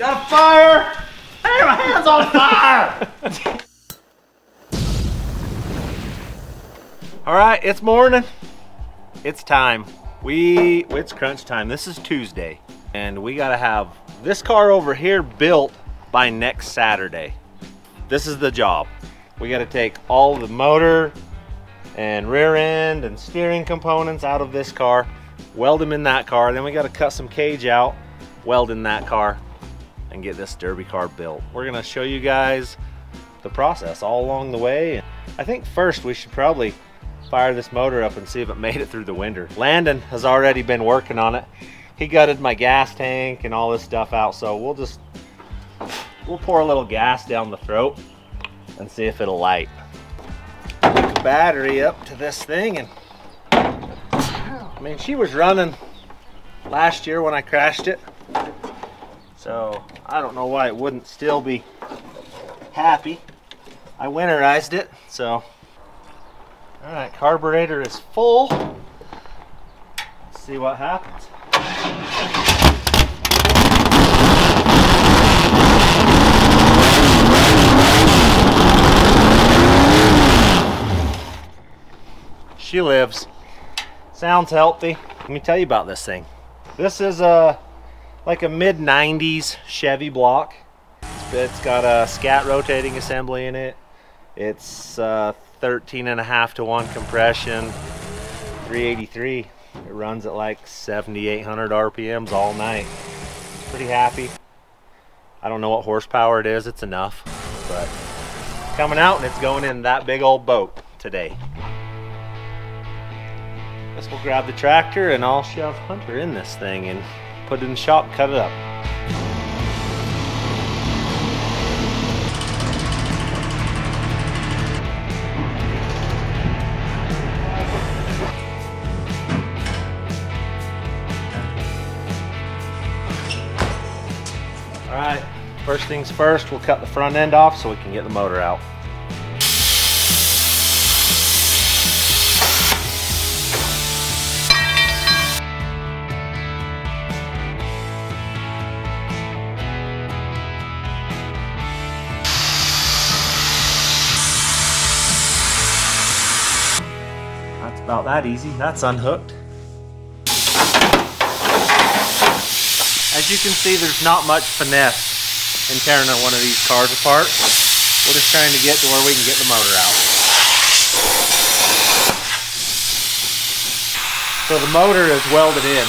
Got a fire! Hey, my hand's on fire! All right, it's morning. It's time. It's crunch time. This is Tuesday, and we gotta have this car over here built by next Saturday. This is the job. We gotta take all the motor and rear end and steering components out of this car, weld them in that car, then we gotta cut some cage out, weld in that car, and get this derby car built. We're gonna show you guys the process all along the way. I think first we should probably fire this motor up and see if it made it through the winter. Landon has already been working on it. He gutted my gas tank and all this stuff out, so we'll pour a little gas down the throat and see if it'll light. Hook the battery up to this thing, and I mean, she was running last year when I crashed it, so I don't know why it wouldn't still be happy. I winterized it, so. All right, carburetor is full. Let's see what happens. She lives. Sounds healthy. Let me tell you about this thing. This is like a mid-90s Chevy block. It's got a scat rotating assembly in it. It's 13.5 to 1 compression, 383. It runs at like 7,800 RPMs all night. Pretty happy. I don't know what horsepower it is. It's enough, but it's coming out and it's going in that big old boat today. Guess we'll grab the tractor and I'll shove Hunter in this thing and put it in the shop and cut it up. All right, first things first, we'll cut the front end off so we can get the motor out. That's about that easy. That's unhooked. As you can see, there's not much finesse in tearing one of these cars apart. We're just trying to get to where we can get the motor out. So the motor is welded in.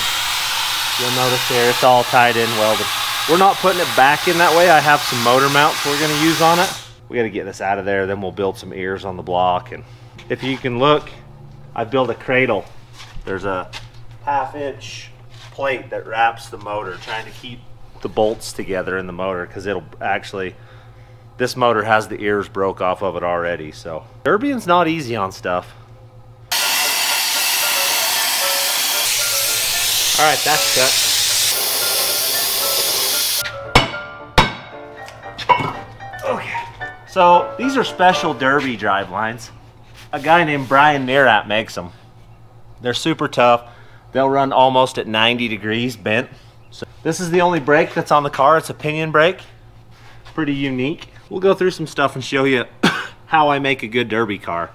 You'll notice here it's all tied in, welded. We're not putting it back in that way. I have some motor mounts we're going to use on it. We got to get this out of there, then we'll build some ears on the block. And if you can look, I built a cradle. There's a 1/2 inch plate that wraps the motor, trying to keep the bolts together in the motor, because it'll actually, this motor has the ears broke off of it already. So derbying's not easy on stuff. All right, that's cut. Okay, so these are special derby drive lines. A guy named Brian Nearat makes them. They're super tough. They'll run almost at 90 degrees bent. So this is the only brake that's on the car. It's a pinion brake. Pretty unique. We'll go through some stuff and show you how I make a good derby car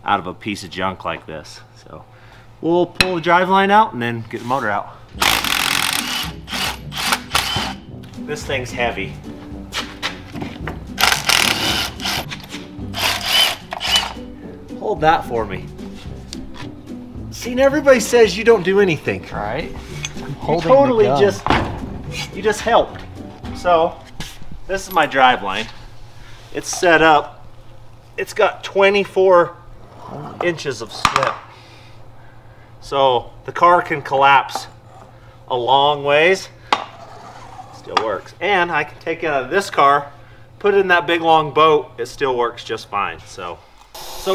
out of a piece of junk like this. So we'll pull the drive line out and then get the motor out. This thing's heavy. Hold that for me. See, everybody says you don't do anything. Right? You totally just helped. So this is my drive line. It's set up. It's got 24 inches of slip. So the car can collapse a long ways. Still works. And I can take it out of this car, put it in that big long boat. It still works just fine. So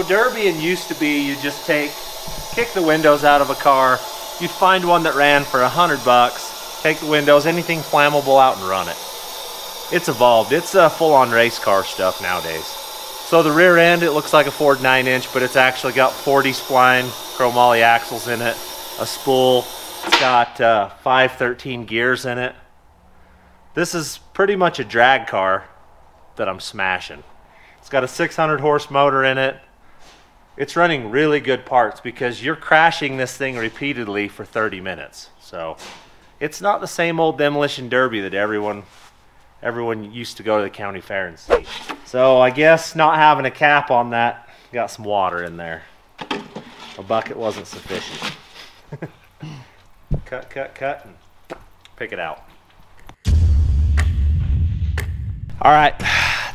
derbying used to be you just kick the windows out of a car. You'd find one that ran for $100, take the windows, anything flammable out and run it. It's evolved. It's full-on race car stuff nowadays. So the rear end, it looks like a Ford 9-inch, but it's actually got 40 spline chromoly axles in it, a spool. It's got 513 gears in it. This is pretty much a drag car that I'm smashing. It's got a 600 horse motor in it. It's running really good parts because you're crashing this thing repeatedly for 30 minutes. So it's not the same old demolition derby that everyone used to go to the county fair and see. So I guess not having a cap on that, got some water in there. A bucket wasn't sufficient. Cut, and pick it out. All right,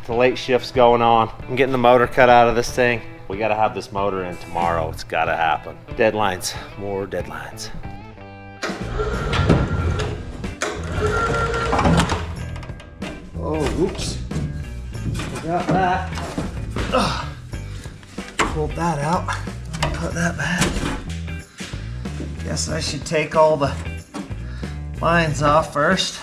the late shift's going on. I'm getting the motor cut out of this thing. We gotta have this motor in tomorrow. It's gotta happen. Deadlines, more deadlines. Oh, whoops. Forgot that. Ugh. Pulled that out. Put that back. Guess I should take all the lines off first.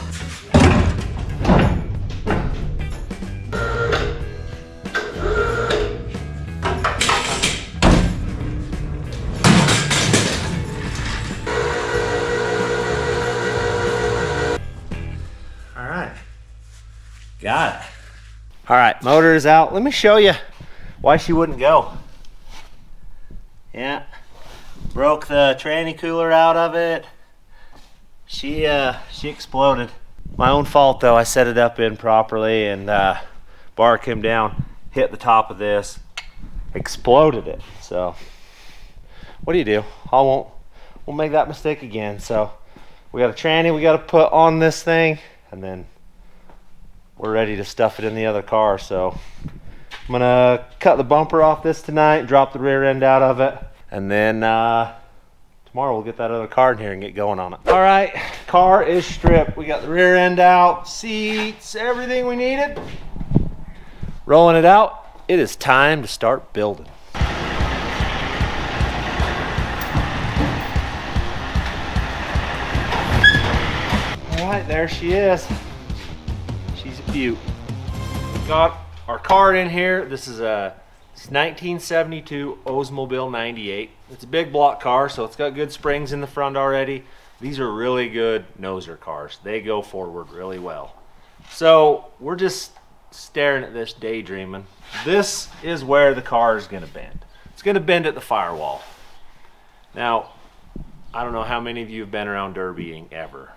Got it. All right, motor is out. Let me show you why she wouldn't go. Yeah, broke the tranny cooler out of it. She exploded. My own fault though. I set it up improperly and bar came down, hit the top of this, exploded it. So what do? We'll make that mistake again. So we got a tranny we got to put on this thing, and then we're ready to stuff it in the other car. So I'm gonna cut the bumper off this tonight, drop the rear end out of it, and then tomorrow we'll get that other car in here and get going on it. All right, car is stripped. We got the rear end out, seats, everything we needed. Rolling it out. It is time to start building. All right, there she is. She's a beaut. We've got our car in here. This is a 1972 Oldsmobile 98. It's a big block car, so it's got good springs in the front already. These are really good noser cars. They go forward really well. So we're just staring at this, daydreaming. This is where the car is going to bend. It's going to bend at the firewall. Now, I don't know how many of you have been around derbying ever,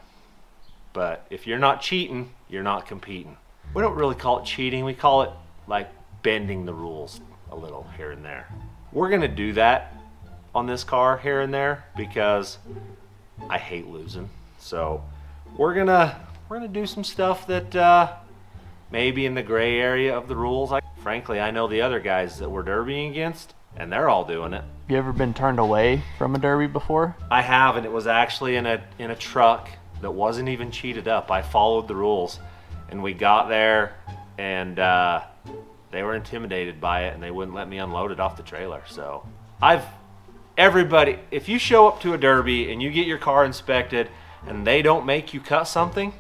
but if you're not cheating, you're not competing. We don't really call it cheating. We call it like bending the rules a little here and there. We're gonna do that on this car here and there because I hate losing. So we're gonna do some stuff that maybe in the gray area of the rules. Frankly, I know the other guys that we're derbying against, and they're all doing it. You ever been turned away from a derby before? I have, and it was actually in a truck that wasn't even cheated up. I followed the rules, and we got there, and they were intimidated by it, and they wouldn't let me unload it off the trailer. So everybody, if you show up to a derby and you get your car inspected and they don't make you cut something,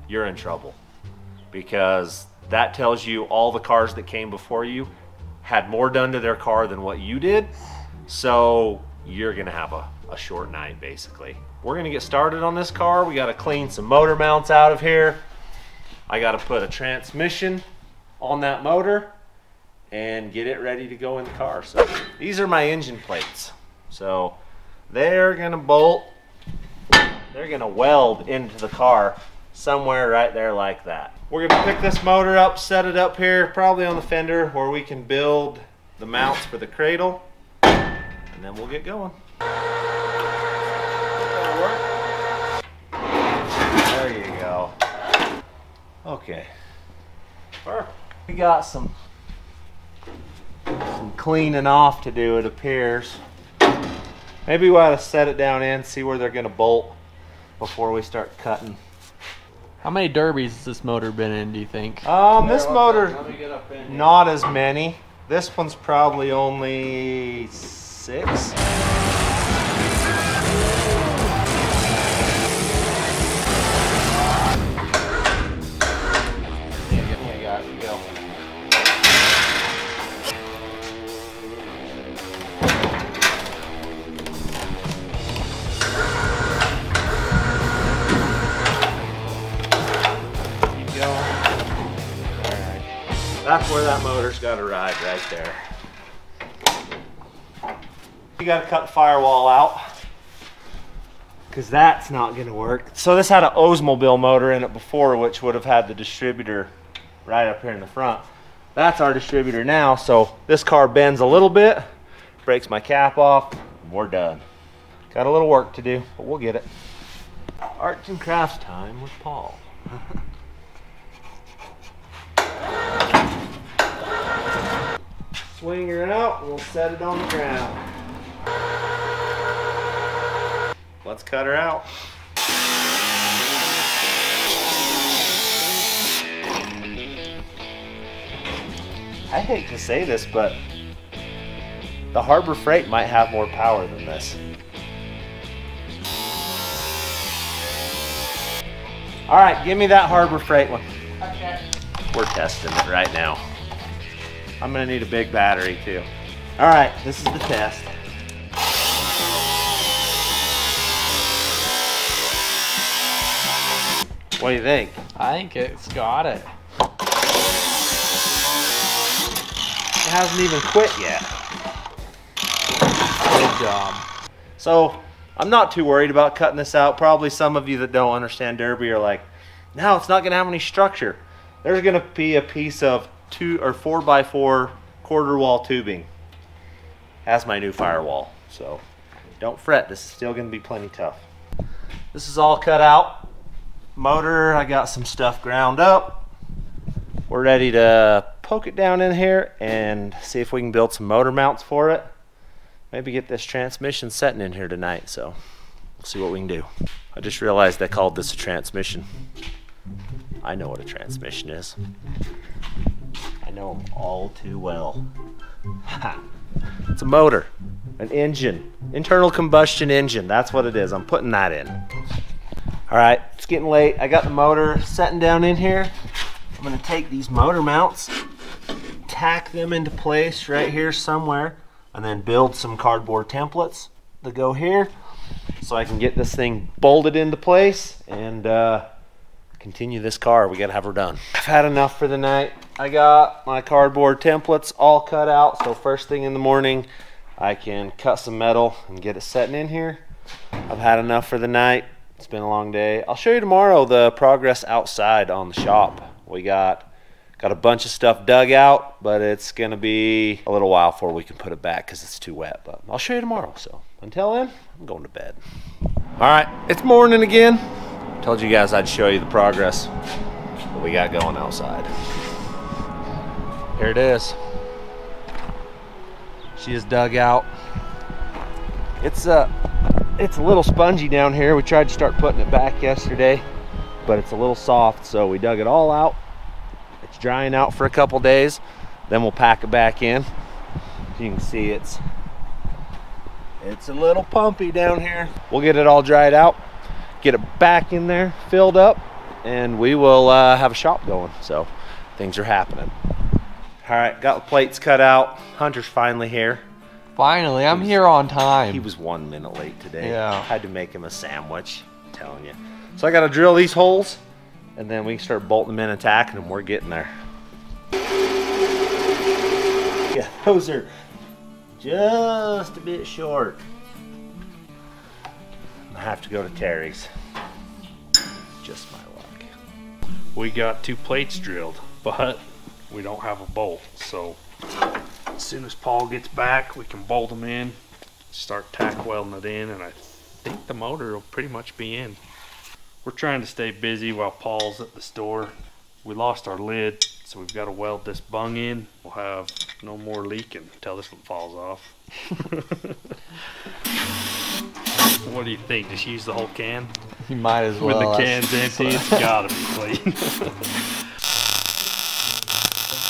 you're in trouble, because that tells you all the cars that came before you had more done to their car than what you did. So you're gonna have a short night, basically. We're gonna get started on this car. We gotta clean some motor mounts out of here. I gotta put a transmission on that motor and get it ready to go in the car. So these are my engine plates. So they're gonna bolt, they're gonna weld into the car somewhere right there like that. We're gonna pick this motor up, set it up here, probably on the fender where we can build the mounts for the cradle, and then we'll get going. There you go. Okay. Perfect. We got some cleaning off to do, it appears. Maybe we ought to set it down in, see where they're gonna bolt before we start cutting. How many derbies has this motor been in, do you think? This motor, not as many. This one's probably only 6. Alright. That's where that motor's got to ride, right there. You got to cut the firewall out, because that's not going to work. So this had an Oldsmobile motor in it before, which would have had the distributor right up here in the front. That's our distributor now, so this car bends a little bit, breaks my cap off, and we're done. Got a little work to do, but we'll get it. Arts and crafts time with Paul. Swing her out, and we'll set it on the ground. Let's cut her out. I hate to say this, but the Harbor Freight might have more power than this. All right, give me that Harbor Freight one. Okay. We're testing it right now. I'm gonna need a big battery too. All right, this is the test. What do you think? I think it's got it. It hasn't even quit yet. Good job. So I'm not too worried about cutting this out. Probably some of you that don't understand Derby are like, no, it's not gonna have any structure. There's gonna be a piece of 2 or 4x4 quarter wall tubing as my new firewall. So don't fret, this is still gonna be plenty tough. This is all cut out. Motor, I got some stuff ground up. We're ready to poke it down in here and see if we can build some motor mounts for it. Maybe get this transmission setting in here tonight, so we'll see what we can do. I just realized they called this a transmission. I know what a transmission is. I know them all too well. It's a motor, an engine, internal combustion engine. That's what it is. I'm putting that in. All right, it's getting late. I got the motor setting down in here. I'm gonna take these motor mounts, tack them into place right here somewhere, and then build some cardboard templates that go here so I can get this thing bolted into place and continue this car. We gotta have her done. I've had enough for the night. I got my cardboard templates all cut out, so first thing in the morning I can cut some metal and get it setting in here. I've had enough for the night. It's been a long day. I'll show you tomorrow the progress outside on the shop. We got a bunch of stuff dug out, but it's gonna be a little while before we can put it back because it's too wet, but I'll show you tomorrow. So until then, I'm going to bed. All right, it's morning again. Told you guys I'd show you the progress that we got going outside. Here it is. She is dug out. It's a little spongy down here. We tried to start putting it back yesterday, but it's a little soft, so we dug it all out. It's drying out for a couple days, then we'll pack it back in. You can see it's a little pumpy down here. We'll get it all dried out, get it back in there, filled up, and we will have a shop going. So things are happening. All right, got the plates cut out. Hunter's finally here. Finally, I'm here on time. He was 1 minute late today. Yeah. Had to make him a sandwich, I'm telling you. So I got to drill these holes, and then we can start bolting them in and tacking them. We're getting there. Yeah, those are just a bit short. I have to go to Terry's. Just my luck. We got 2 plates drilled, but we don't have a bolt. So as soon as Paul gets back, we can bolt them in, start tack welding it in, and I think the motor will pretty much be in. We're trying to stay busy while Paul's at the store. We lost our lid, so we've got to weld this bung in. We'll have no more leaking until this one falls off. What do you think? Just use the whole can? You might as well. When the can's empty, it's gotta be clean.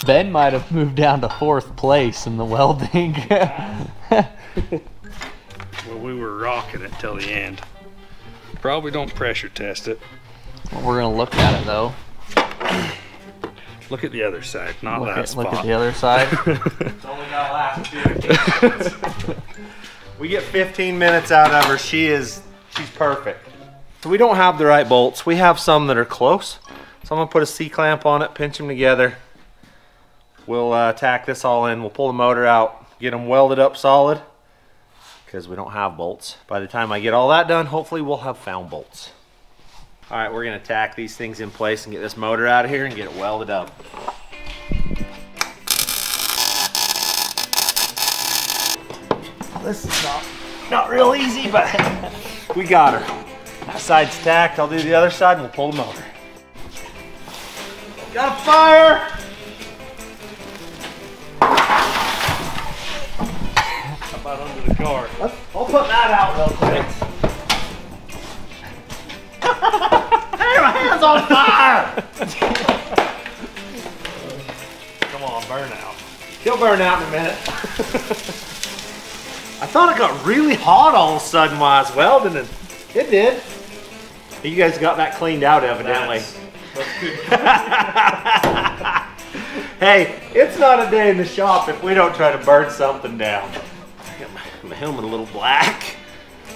Ben might have moved down to 4th place in the welding. Well, we were rocking it till the end. Probably don't pressure test it. We're gonna look at it though. Look at the other side, not that spot. Look at the other side. It's only gonna last 15 minutes. We get 15 minutes out of her. She's perfect. So we don't have the right bolts. We have some that are close, So I'm gonna put a C-clamp on it, pinch them together. We'll tack this all in. We'll pull the motor out, get them welded up solid, because we don't have bolts. By the time I get all that done, hopefully we'll have found bolts. All right, we're gonna tack these things in place and get this motor out of here and get it welded up. This is not real easy, but we got her. That side's tacked. I'll do the other side and we'll pull the motor. Got a fire! How about under the car? I'll put that out real quick. Hey, my hand's on fire! Come on, burn out. He'll burn out in a minute. I thought it got really hot all of a sudden while I was welding, and it did. You guys got that cleaned out, evidently. That's good. Hey, it's not a day in the shop if we don't try to burn something down. I got my helmet a little black.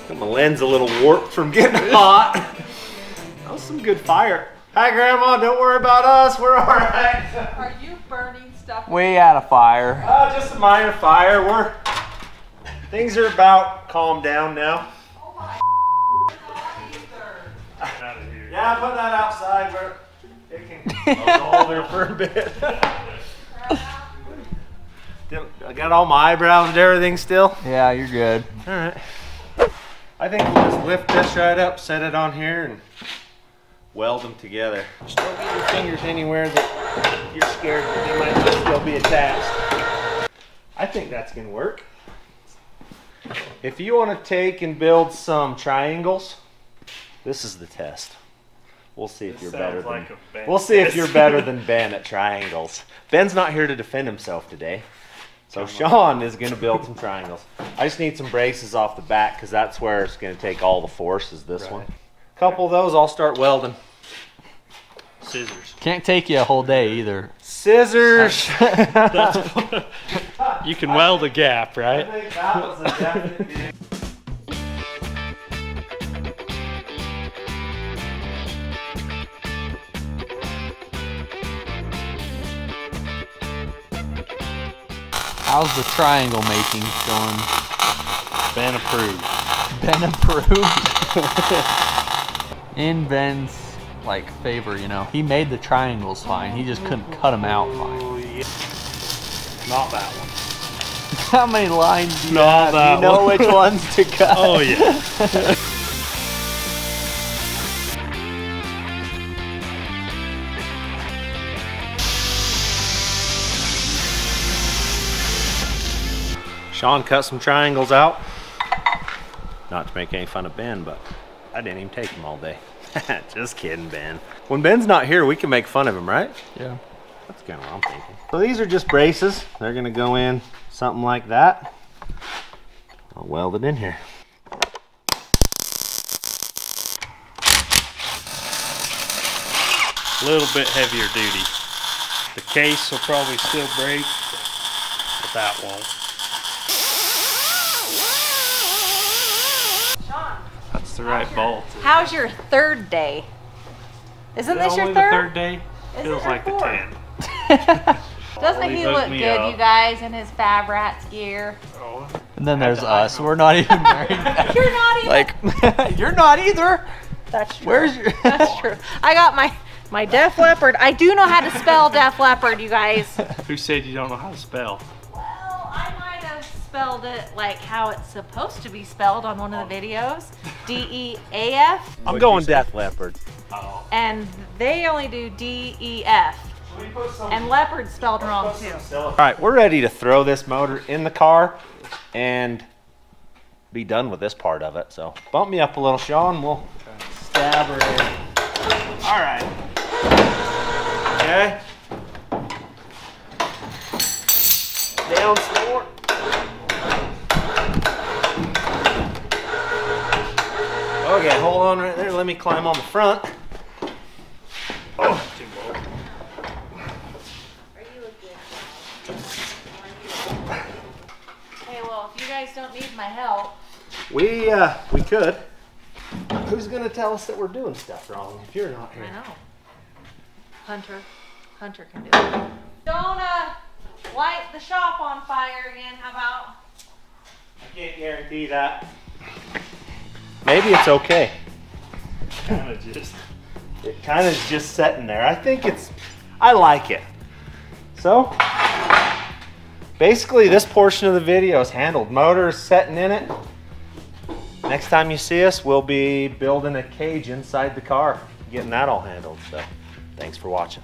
Got my lens a little warped from getting hot. That was some good fire. Hi, Grandma. Don't worry about us. We're all right. Are you burning stuff? We had a fire. Just a minor fire. Things are about calmed down now. Oh my Out of here. Yeah, put that outside where it can hold there for a bit. I got all my eyebrows and everything still. Yeah, you're good. All right. I think we'll just lift this right up, set it on here, and weld them together. Just don't get your fingers anywhere that you're scared that they might not still be attached. I think that's gonna work. If you want to take and build some triangles, this is the test. We'll see if you're better than we'll see if you're better than Ben at triangles. Ben's not here to defend himself today. So Sean is going to build some triangles. I just need some braces off the back because that's where it's going to take all the force is this one. A couple of those, I'll start welding. Scissors. Can't take you a whole day either. Scissors. You can weld a gap, I right? think that was a definite dig. How's the triangle making going? Ben approved. Ben approved. In Ben's like favor, you know, he made the triangles fine. He just couldn't cut them out fine. Oh, yeah. Not that one. How many lines do you Not have? that You know one. which ones to cut. Oh yeah. Sean cut some triangles out. Not to make any fun of Ben, but I didn't even take him all day. Just kidding, Ben. When Ben's not here, we can make fun of him, right? Yeah. That's kind of what I'm thinking. So these are just braces. They're gonna go in something like that. I'll weld it in here. A little bit heavier duty. The case will probably still break, but that won't. Sean, That's the right bolt. how's your third day? Isn't this your Only third? the third day? Is Feels it like the your 10. Doesn't Only he hooked look me good, up. you guys, in his Fab Rats gear? Oh. And then there's us. We're not even married. You're not even. Like, you're not either. That's true. Where's your? That's true. I got my Def Leppard. I do know how to spell Def Leppard, you guys. Who said you don't know how to spell? Well, I might have spelled it like how it's supposed to be spelled on one of the videos. D-E-A-F. I'm going Def Leppard. Oh. And they only do D-E-F. And leopard spelled wrong too. All right, we're ready to throw this motor in the car and be done with this part of it. So bump me up a little, Sean. We'll stab her in. All right. Okay. Down some more. Okay, hold on right there. Let me climb on the front. Oh. Hey, well, if you guys don't need my help. We could. Who's gonna tell us that we're doing stuff wrong if you're not I here? know. Hunter can do it. Don't light the shop on fire again, how about? I can't guarantee that. Maybe it's okay. It kind of is just sitting there. I like it. So, basically this portion of the video is handled. Motor is setting in it. Next time you see us, we'll be building a cage inside the car, getting that all handled. So, thanks for watching.